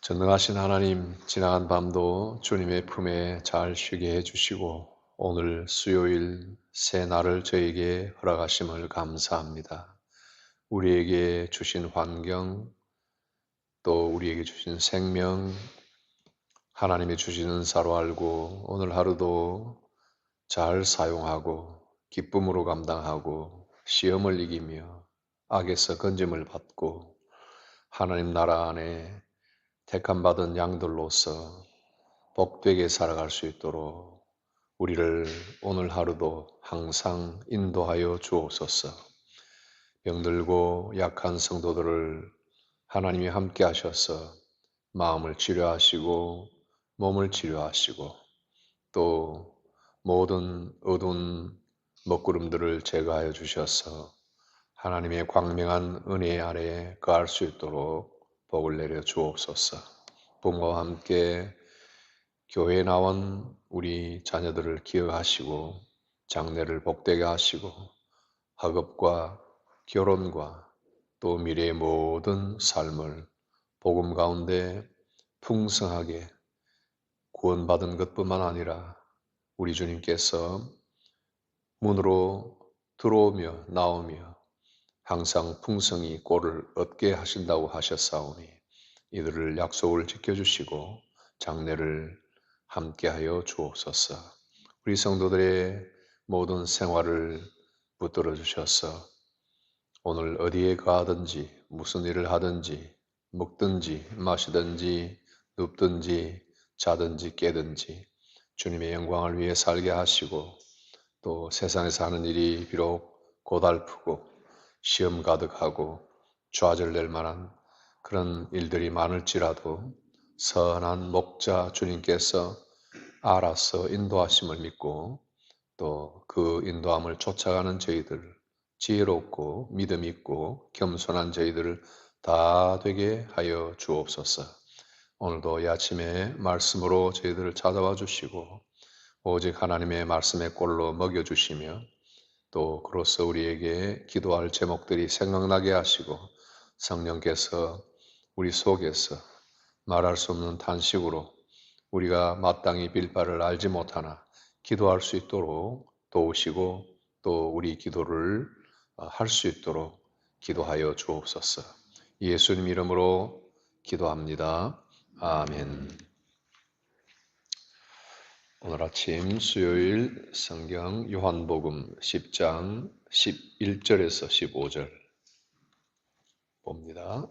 전능하신 하나님, 지나간 밤도 주님의 품에 잘 쉬게 해주시고 오늘 수요일 새 날을 저에게 허락하심을 감사합니다. 우리에게 주신 환경, 또 우리에게 주신 생명, 하나님이 주신 은사로 알고 오늘 하루도 잘 사용하고 기쁨으로 감당하고 시험을 이기며 악에서 건짐을 받고 하나님 나라 안에 택함받은 양들로서 복되게 살아갈 수 있도록 우리를 오늘 하루도 항상 인도하여 주옵소서. 병들고 약한 성도들을 하나님이 함께 하셔서 마음을 치료하시고 몸을 치료하시고 또 모든 어두운 먹구름들을 제거하여 주셔서 하나님의 광명한 은혜 아래에 거할 수 있도록 복을 내려 주옵소서. 부모와 함께 교회에 나온 우리 자녀들을 기억하시고 장래를 복되게 하시고 학업과 결혼과 또 미래의 모든 삶을 복음 가운데 풍성하게 구원받은 것뿐만 아니라 우리 주님께서 문으로 들어오며 나오며 항상 풍성히 꼴을 얻게 하신다고 하셨사오니 이들을 약속을 지켜주시고 장래를 함께하여 주옵소서. 우리 성도들의 모든 생활을 붙들어 주셔서 오늘 어디에 가든지 무슨 일을 하든지 먹든지 마시든지 눕든지 자든지 깨든지 주님의 영광을 위해 살게 하시고 또 세상에서 하는 일이 비록 고달프고 시험 가득하고 좌절될 만한 그런 일들이 많을지라도 선한 목자 주님께서 알아서 인도하심을 믿고 또 그 인도함을 쫓아가는 저희들 지혜롭고 믿음 있고 겸손한 저희들을 다 되게 하여 주옵소서. 오늘도 이 아침에 말씀으로 저희들을 찾아와 주시고 오직 하나님의 말씀의 꼴로 먹여주시며 또 그로써 우리에게 기도할 제목들이 생각나게 하시고 성령께서 우리 속에서 말할 수 없는 탄식으로 우리가 마땅히 빌 바를 알지 못하나 기도할 수 있도록 도우시고 또 우리 기도를 할 수 있도록 기도하여 주옵소서. 예수님 이름으로 기도합니다. 아멘. 오늘 아침 수요일 성경 요한복음 10장 11절에서 15절 봅니다.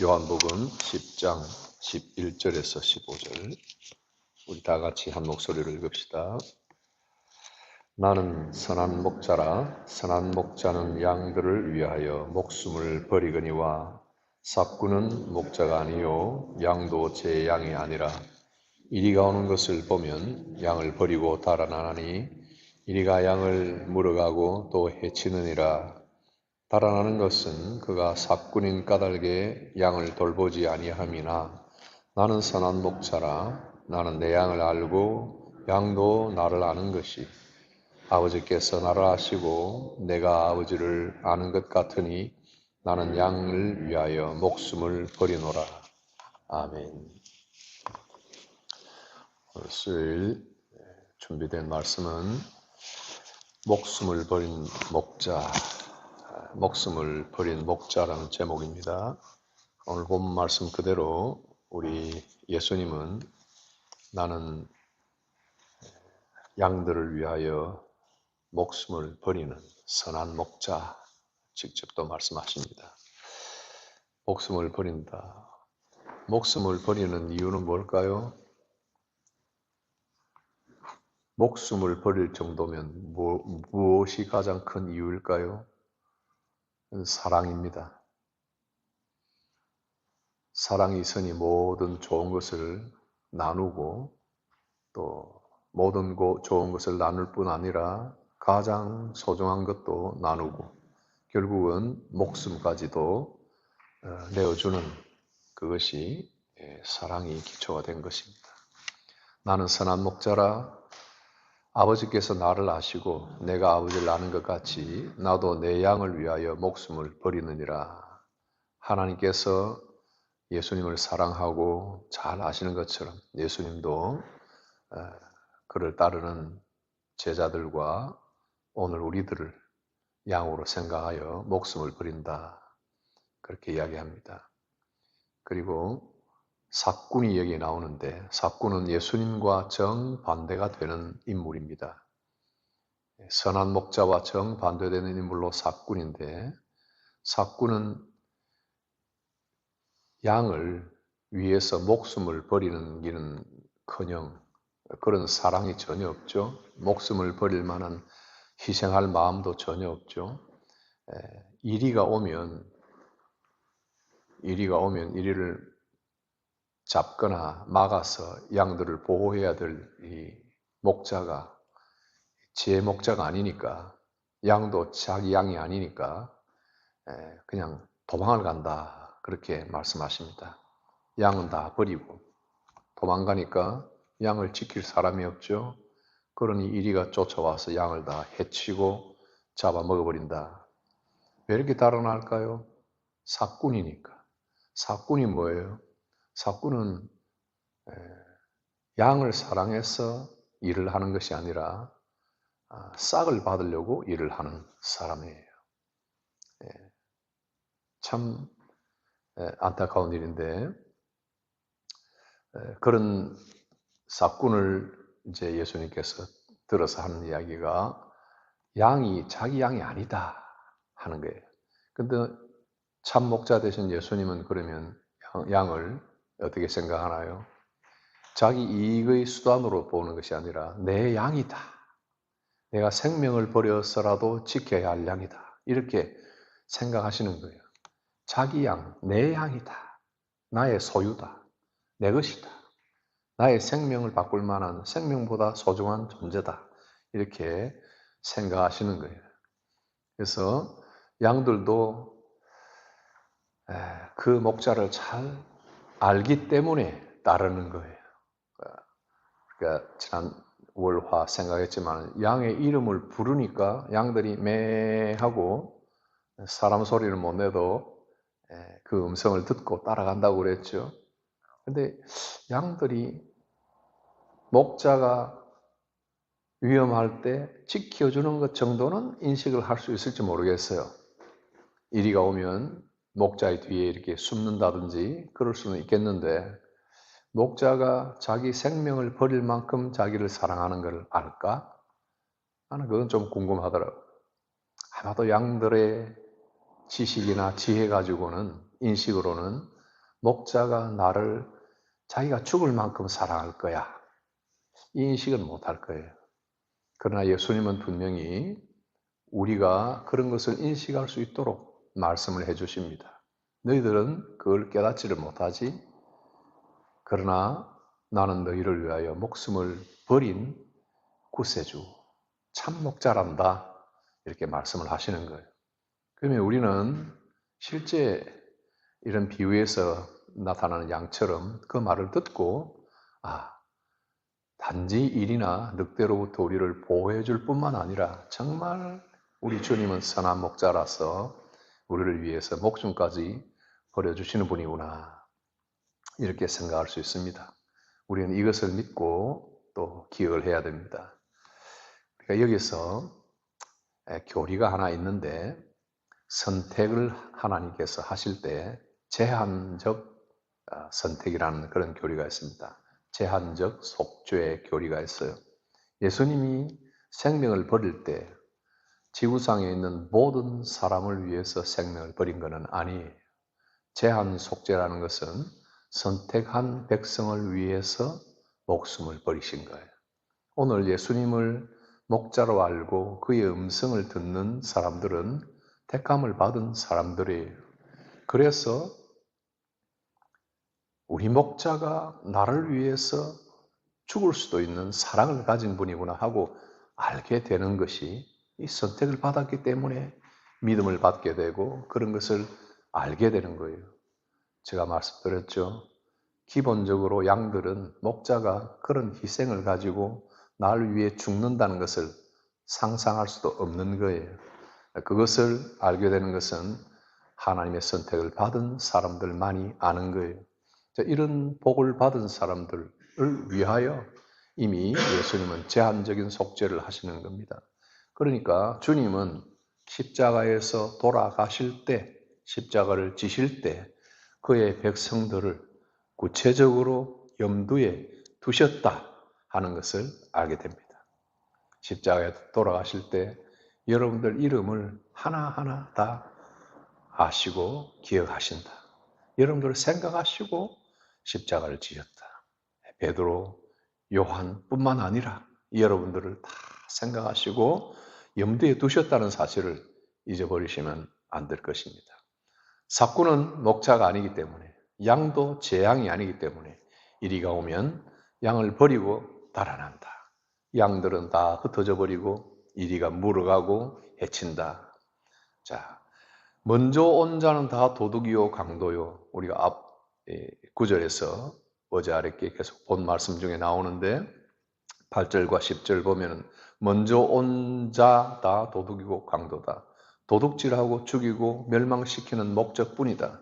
요한복음 10장 11절에서 15절 우리 다 같이 한 목소리로 읽읍시다. 나는 선한 목자라 선한 목자는 양들을 위하여 목숨을 버리거니와 삽구는 목자가 아니요 양도 제 양이 아니라 이리가 오는 것을 보면 양을 버리고 달아나니 이리가 양을 물어가고 또 해치느니라. 달아나는 것은 그가 삽군인 까닭에 양을 돌보지 아니함이나 나는 선한 목자라 나는 내 양을 알고 양도 나를 아는 것이 아버지께서 나를 아시고 내가 아버지를 아는 것 같으니 나는 양을 위하여 목숨을 버리노라. 아멘. 오늘 수요일 준비된 말씀은 목숨을 버린 목자, 목숨을 버린 목자라는 제목입니다. 오늘 본 말씀 그대로 우리 예수님은 나는 양들을 위하여 목숨을 버리는 선한 목자 직접 또 말씀하십니다. 목숨을 버린다. 목숨을 버리는 이유는 뭘까요? 목숨을 버릴 정도면 무엇이 가장 큰 이유일까요? 사랑입니다. 사랑이 있으니 모든 좋은 것을 나누고 또 모든 좋은 것을 나눌 뿐 아니라 가장 소중한 것도 나누고 결국은 목숨까지도 내어주는 그것이 사랑이 기초가 된 것입니다. 나는 선한 목자라 아버지께서 나를 아시고 내가 아버지를 아는 것 같이 나도 내 양을 위하여 목숨을 버리느니라. 하나님께서 예수님을 사랑하고 잘 아시는 것처럼 예수님도 그를 따르는 제자들과 오늘 우리들을 양으로 생각하여 목숨을 버린다. 그렇게 이야기합니다. 그리고 삭군이 여기 나오는데 삭군은 예수님과 정반대가 되는 인물입니다. 선한 목자와 정반대되는 인물로 삭군인데 삭군은 양을 위해서 목숨을 버리는 길은커녕 그런 사랑이 전혀 없죠. 목숨을 버릴 만한 희생할 마음도 전혀 없죠. 이리가 오면 이리를 잡거나 막아서 양들을 보호해야 될 이 목자가 제 목자가 아니니까 양도 자기 양이 아니니까 그냥 도망을 간다 그렇게 말씀하십니다. 양은 다 버리고 도망가니까 양을 지킬 사람이 없죠. 그러니 이리가 쫓아와서 양을 다 해치고 잡아먹어버린다. 왜 이렇게 달아날까요? 삭군이니까. 삭군이 뭐예요? 삭군은 양을 사랑해서 일을 하는 것이 아니라 싹을 받으려고 일을 하는 사람이에요. 참 안타까운 일인데 그런 삭군을 이제 예수님께서 들어서 하는 이야기가 양이 자기 양이 아니다 하는 거예요. 근데 참 목자 되신 예수님은 그러면 양을 어떻게 생각하나요? 자기 이익의 수단으로 보는 것이 아니라 내 양이다. 내가 생명을 버려서라도 지켜야 할 양이다. 이렇게 생각하시는 거예요. 자기 양, 내 양이다. 나의 소유다. 내 것이다. 나의 생명을 바꿀 만한 생명보다 소중한 존재다. 이렇게 생각하시는 거예요. 그래서 양들도 그 목자를 잘 알기 때문에 따르는 거예요. 그러니까 지난 월화 생각했지만 양의 이름을 부르니까 양들이 매 하고 사람 소리를 못 내도 그 음성을 듣고 따라간다고 그랬죠. 근데 양들이 목자가 위험할 때 지켜주는 것 정도는 인식을 할 수 있을지 모르겠어요. 이리가 오면 목자의 뒤에 이렇게 숨는다든지 그럴 수는 있겠는데 목자가 자기 생명을 버릴 만큼 자기를 사랑하는 걸 알까? 나는 그건 좀 궁금하더라고요. 아마도 양들의 지식이나 지혜 가지고는 인식으로는 목자가 나를 자기가 죽을 만큼 사랑할 거야. 이 인식은 못할 거예요. 그러나 예수님은 분명히 우리가 그런 것을 인식할 수 있도록 말씀을 해주십니다. 너희들은 그걸 깨닫지를 못하지. 그러나 나는 너희를 위하여 목숨을 버린 구세주, 참 목자란다. 이렇게 말씀을 하시는 거예요. 그러면 우리는 실제 이런 비유에서 나타나는 양처럼 그 말을 듣고 단지 일이나 늑대로부터 우리를 보호해 줄 뿐만 아니라 정말 우리 주님은 선한 목자라서 우리를 위해서 목숨까지 버려주시는 분이구나 이렇게 생각할 수 있습니다. 우리는 이것을 믿고 또 기억을 해야 됩니다. 그러니까 여기서 교리가 하나 있는데 선택을 하나님께서 하실 때 제한적 선택이라는 그런 교리가 있습니다. 제한적 속죄의 교리가 있어요. 예수님이 생명을 버릴 때 지구상에 있는 모든 사람을 위해서 생명을 버린 것은 아니에요. 제한 속죄라는 것은 선택한 백성을 위해서 목숨을 버리신 거예요. 오늘 예수님을 목자로 알고 그의 음성을 듣는 사람들은 택함을 받은 사람들이에요. 그래서 우리 목자가 나를 위해서 죽을 수도 있는 사랑을 가진 분이구나 하고 알게 되는 것이 이 선택을 받았기 때문에 믿음을 받게 되고 그런 것을 알게 되는 거예요. 제가 말씀드렸죠. 기본적으로 양들은 목자가 그런 희생을 가지고 날 위해 죽는다는 것을 상상할 수도 없는 거예요. 그것을 알게 되는 것은 하나님의 선택을 받은 사람들만이 아는 거예요. 이런 복을 받은 사람들을 위하여 이미 예수님은 제한적인 속죄를 하시는 겁니다. 그러니까 주님은 십자가에서 돌아가실 때, 십자가를 지실 때 그의 백성들을 구체적으로 염두에 두셨다 하는 것을 알게 됩니다. 십자가에 돌아가실 때 여러분들 이름을 하나하나 다 아시고 기억하신다. 여러분들을 생각하시고 십자가를 지셨다. 베드로, 요한뿐만 아니라 여러분들을 다 생각하시고 염두에 두셨다는 사실을 잊어버리시면 안 될 것입니다. 삭구는 목자가 아니기 때문에, 양도 제 양이 아니기 때문에 이리가 오면 양을 버리고 달아난다. 양들은 다 흩어져 버리고 이리가 물어가고 해친다. 자, 먼저 온 자는 다 도둑이요 강도요. 우리가 앞 9절에서 어제 아랫게 계속 본 말씀 중에 나오는데 8절과 10절 보면은 먼저 온 자 다 도둑이고 강도다. 도둑질하고 죽이고 멸망시키는 목적뿐이다.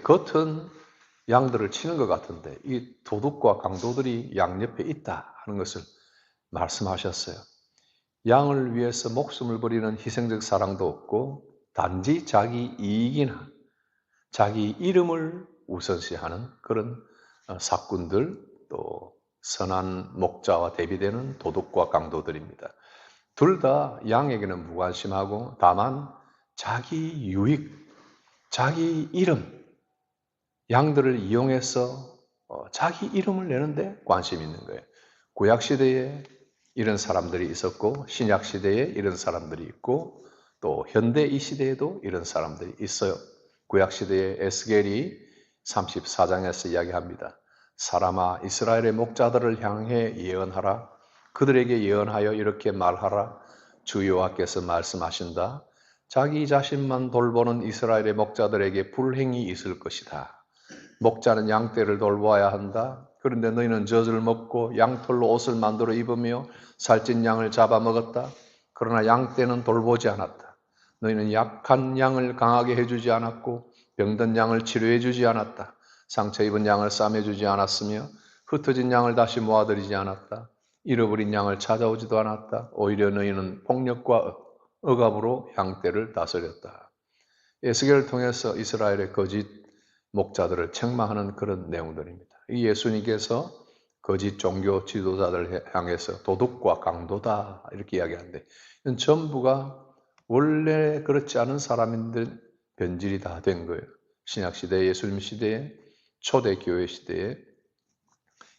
겉은 양들을 치는 것 같은데 이 도둑과 강도들이 양 옆에 있다 하는 것을 말씀하셨어요. 양을 위해서 목숨을 버리는 희생적 사랑도 없고 단지 자기 이익이나 자기 이름을 우선시하는 그런 사꾼들, 또 선한 목자와 대비되는 도둑과 강도들입니다. 둘 다 양에게는 무관심하고 다만 자기 유익, 자기 이름, 양들을 이용해서 자기 이름을 내는데 관심이 있는 거예요. 구약시대에 이런 사람들이 있었고 신약시대에 이런 사람들이 있고 또 현대 이 시대에도 이런 사람들이 있어요. 구약시대에 에스겔이 34장에서 이야기합니다. 사람아 이스라엘의 목자들을 향해 예언하라. 그들에게 예언하여 이렇게 말하라. 주 여호와께서 말씀하신다. 자기 자신만 돌보는 이스라엘의 목자들에게 불행이 있을 것이다. 목자는 양떼를 돌보아야 한다. 그런데 너희는 젖을 먹고 양털로 옷을 만들어 입으며 살찐 양을 잡아먹었다. 그러나 양떼는 돌보지 않았다. 너희는 약한 양을 강하게 해주지 않았고 병든 양을 치료해주지 않았다. 상처 입은 양을 싸매주지 않았으며 흩어진 양을 다시 모아들이지 않았다. 잃어버린 양을 찾아오지도 않았다. 오히려 너희는 폭력과 억압으로 양떼를 다스렸다. 에스겔을 통해서 이스라엘의 거짓 목자들을 책망하는 그런 내용들입니다. 이 예수님께서 거짓 종교 지도자들을 향해서 도둑과 강도다 이렇게 이야기하는데 이건 전부가 원래 그렇지 않은 사람인들 변질이 다 된 거예요. 신약시대, 예수님 시대에, 초대교회 시대에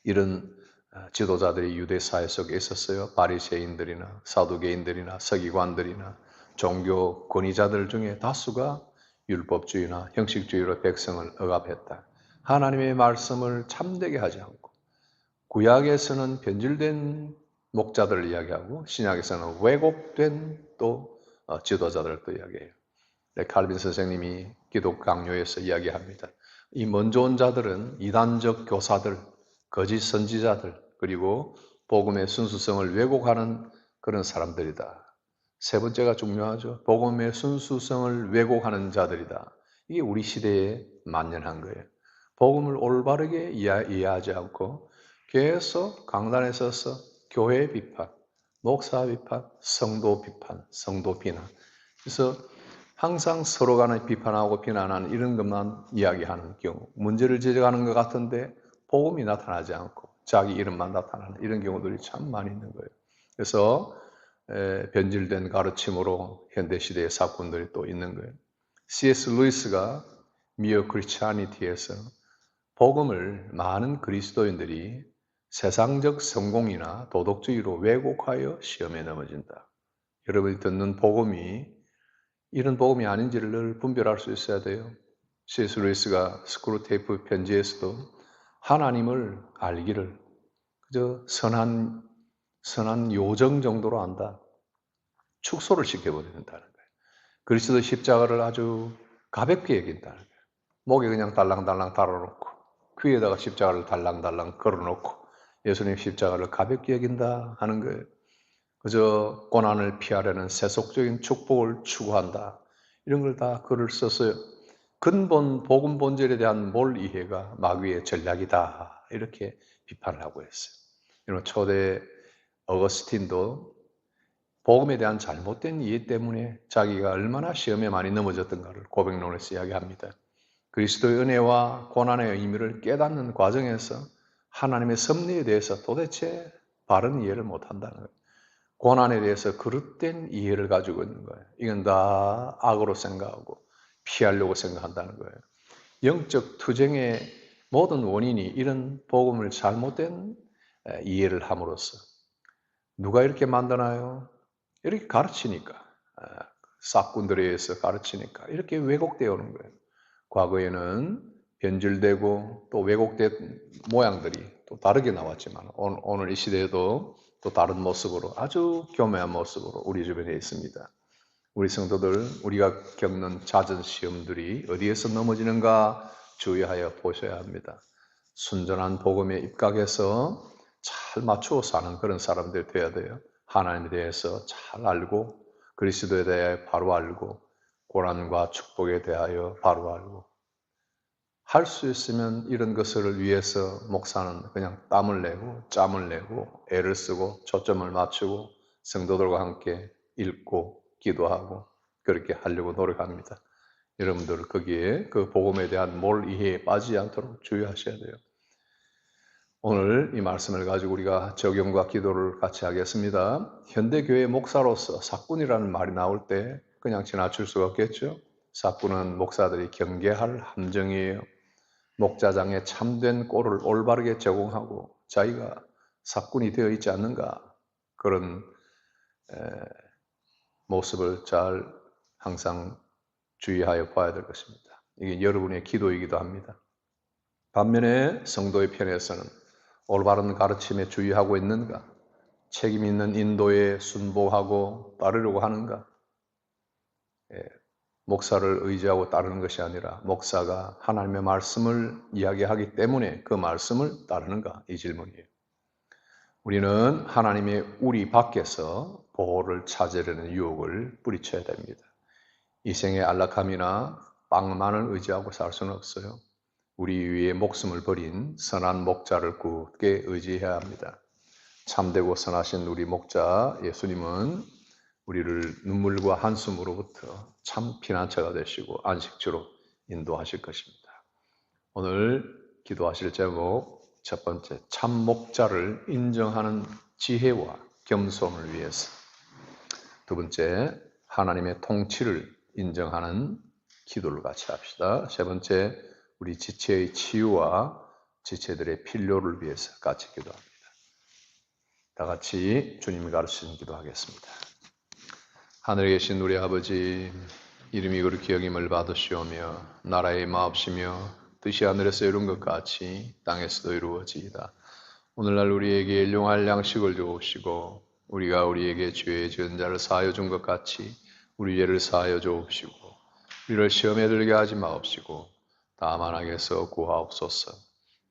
이런 지도자들이 유대사회 속에 있었어요. 바리새인들이나 사두개인들이나 서기관들이나 종교 권위자들 중에 다수가 율법주의나 형식주의로 백성을 억압했다. 하나님의 말씀을 참되게 하지 않고 구약에서는 변질된 목자들을 이야기하고 신약에서는 왜곡된 또 지도자들을 또 이야기해요. 칼빈 선생님이 기독 강요에서 이야기합니다. 이 먼저 온 자들은 이단적 교사들, 거짓 선지자들, 그리고 복음의 순수성을 왜곡하는 그런 사람들이다. 세 번째가 중요하죠. 복음의 순수성을 왜곡하는 자들이다. 이게 우리 시대에 만연한 거예요. 복음을 올바르게 이해하지 않고 계속 강단에 서서 교회 비판, 목사 비판, 성도 비판, 성도 비난. 그래서 항상 서로 간에 비판하고 비난하는 이런 것만 이야기하는 경우, 문제를 지적하는 것 같은데 복음이 나타나지 않고 자기 이름만 나타나는 이런 경우들이 참 많이 있는 거예요. 그래서 변질된 가르침으로 현대시대의 사건들이 또 있는 거예요. C.S. 루이스가 미어 크리스찬니티에서 복음을 많은 그리스도인들이 세상적 성공이나 도덕주의로 왜곡하여 시험에 넘어진다. 여러분이 듣는 복음이 이런 복음이 아닌지를 늘 분별할 수 있어야 돼요. C.S. 루이스가 스크루테이프 편지에서도 하나님을 알기를 그저 선한 요정 정도로 안다. 축소를 시켜버린다는 거예요. 그리스도 십자가를 아주 가볍게 여긴다는 거예요. 목에 그냥 달랑달랑 달아놓고 귀에다가 십자가를 달랑달랑 걸어놓고 예수님 십자가를 가볍게 여긴다 하는 거예요. 그저 고난을 피하려는 세속적인 축복을 추구한다. 이런 걸 다 글을 썼어요. 근본 복음 본질에 대한 몰 이해가 마귀의 전략이다. 이렇게 비판을 하고 있어요. 여러분, 초대 어거스틴도 복음에 대한 잘못된 이해 때문에 자기가 얼마나 시험에 많이 넘어졌던가를 고백론에서 이야기합니다. 그리스도의 은혜와 고난의 의미를 깨닫는 과정에서 하나님의 섭리에 대해서 도대체 바른 이해를 못한다는 거예요. 고난에 대해서 그릇된 이해를 가지고 있는 거예요. 이건 다 악으로 생각하고 피하려고 생각한다는 거예요. 영적 투쟁의 모든 원인이 이런 복음을 잘못된 이해를 함으로써 누가 이렇게 만드나요? 이렇게 가르치니까, 싹군들에 의해서 가르치니까 이렇게 왜곡되어 오는 거예요. 과거에는 변질되고 또 왜곡된 모양들이 또 다르게 나왔지만 오늘 이 시대에도 또 다른 모습으로, 아주 교묘한 모습으로 우리 주변에 있습니다. 우리 성도들, 우리가 겪는 잦은 시험들이 어디에서 넘어지는가 주의하여 보셔야 합니다. 순전한 복음에 입각해서 잘 맞추어 사는 그런 사람들이 되어야 돼요. 하나님에 대해서 잘 알고, 그리스도에 대해 바로 알고, 고난과 축복에 대하여 바로 알고, 할 수 있으면 이런 것을 위해서 목사는 그냥 땀을 내고 짬을 내고 애를 쓰고 초점을 맞추고 성도들과 함께 읽고 기도하고 그렇게 하려고 노력합니다. 여러분들 거기에 그 복음에 대한 몰 이해에 빠지지 않도록 주의하셔야 돼요. 오늘 이 말씀을 가지고 우리가 적용과 기도를 같이 하겠습니다. 현대교회 목사로서 사꾼이라는 말이 나올 때 그냥 지나칠 수가 없겠죠. 사꾼은 목사들이 경계할 함정이에요. 목자장에 참된 꼴을 올바르게 적용하고 자기가 사꾼이 되어 있지 않는가, 그런 모습을 잘 항상 주의하여 봐야 될 것입니다. 이게 여러분의 기도이기도 합니다. 반면에 성도의 편에서는 올바른 가르침에 주의하고 있는가, 책임 있는 인도에 순복하고 따르려고 하는가, 목사를 의지하고 따르는 것이 아니라 목사가 하나님의 말씀을 이야기하기 때문에 그 말씀을 따르는가, 이 질문이에요. 우리는 하나님의 우리 밖에서 보호를 찾으려는 유혹을 뿌리쳐야 됩니다. 이 생의 안락함이나 빵만을 의지하고 살 수는 없어요. 우리 위에 목숨을 버린 선한 목자를 굳게 의지해야 합니다. 참되고 선하신 우리 목자 예수님은 우리를 눈물과 한숨으로부터 참 피난처가 되시고 안식처로 인도하실 것입니다. 오늘 기도하실 제목 첫 번째, 참 목자를 인정하는 지혜와 겸손을 위해서. 두 번째, 하나님의 통치를 인정하는 기도를 같이 합시다. 세 번째, 우리 지체의 치유와 지체들의 필요를 위해서 같이 기도합니다. 다 같이 주님이 가르치신 기도하겠습니다. 하늘에 계신 우리 아버지, 이름이 그렇게 여김을 받으시오며 나라의 마옵시며 뜻이 하늘에서 이룬 것 같이 땅에서도 이루어지이다. 오늘날 우리에게 일용할 양식을 주옵시고 우리가 우리에게 죄 지은 자를 사하여 준 것 같이 우리 죄를 사하여 주옵시고 우리를 시험에 들게 하지 마옵시고 다만 악에서 구하옵소서.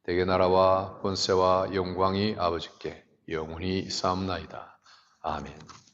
대개 나라와 권세와 영광이 아버지께 영원히 있사옵나이다. 아멘.